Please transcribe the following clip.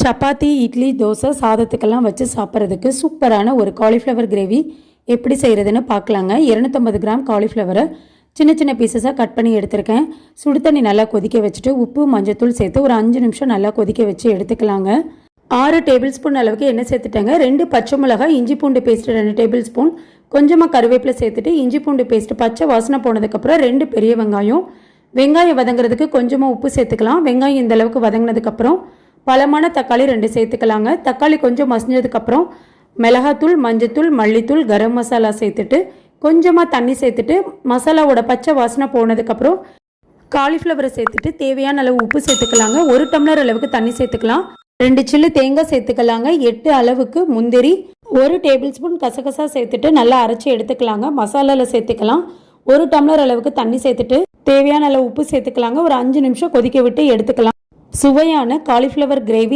சப்பாத்தி, இட்லி, தோசை, சாதத்துக்கெல்லாம் வச்சு சாப்பிட்றதுக்கு சூப்பரான ஒரு காலிஃப்ளவர் கிரேவி எப்படி செய்கிறதுன்னு பார்க்கலாங்க. 250 கிராம் காலிஃப்ளவரை சின்ன சின்ன பீசஸாக கட் பண்ணி எடுத்திருக்கேன். சுடு தண்ணி நல்லா கொதிக்க வச்சுட்டு உப்பு மஞ்சத்தூள் சேர்த்து ஒரு 5 நிமிஷம் நல்லா கொதிக்க வச்சு எடுத்துக்கலாங்க. 6 டேபிள் ஸ்பூன் அளவுக்கு எண்ணெய் சேர்த்துட்டேங்க. 2 பச்சை மிளகாய், இஞ்சி பூண்டு பேஸ்ட்டு 2 டேபிள் ஸ்பூன், கொஞ்சமாக கருவேப்பிலை சேர்த்துட்டு இஞ்சி பூண்டு பேஸ்ட்டு பச்சை வாசனை போனதுக்கப்புறம் 2 பெரிய வெங்காயம். வெங்காயம் வதங்குறதுக்கு கொஞ்சமாக உப்பு சேர்த்துக்கலாம். வெங்காயம் இந்த அளவுக்கு வதங்கினதுக்கப்புறம் பழமான தக்காளி 2 சேர்த்துக்கலாங்க. தக்காளி கொஞ்சம் மசிஞ்சதுக்கப்புறம் மிளகாத்தூள், மஞ்சத்தூள், மல்லித்தூள், கரம் மசாலா சேர்த்துட்டு கொஞ்சமாக தண்ணி சேர்த்துட்டு மசாலாவோட பச்சை வாசனை போனதுக்கப்புறம் காலிஃப்ளவரை சேர்த்துட்டு தேவையான அளவு உப்பு சேர்த்துக்கலாங்க. 1 டம்ளர் அளவுக்கு தண்ணி சேர்த்துக்கலாம். 2 சில்லு தேங்காய் சேர்த்துக்கலாங்க. 8 அளவுக்கு முந்திரி, 1 டேபிள் ஸ்பூன் கசகசா சேர்த்துட்டு நல்லா அரைச்சி எடுத்துக்கலாங்க. மசாலாவில் சேர்த்துக்கலாம். 1 டம்ளர் அளவுக்கு தண்ணி சேர்த்துட்டு தேவையான அளவு உப்பு சேர்த்துக்கலாங்க. ஒரு 5 நிமிஷம் கொதிக்க விட்டு எடுத்துக்கலாம். சுவையான காலிஃப்ளவர் கிரேவி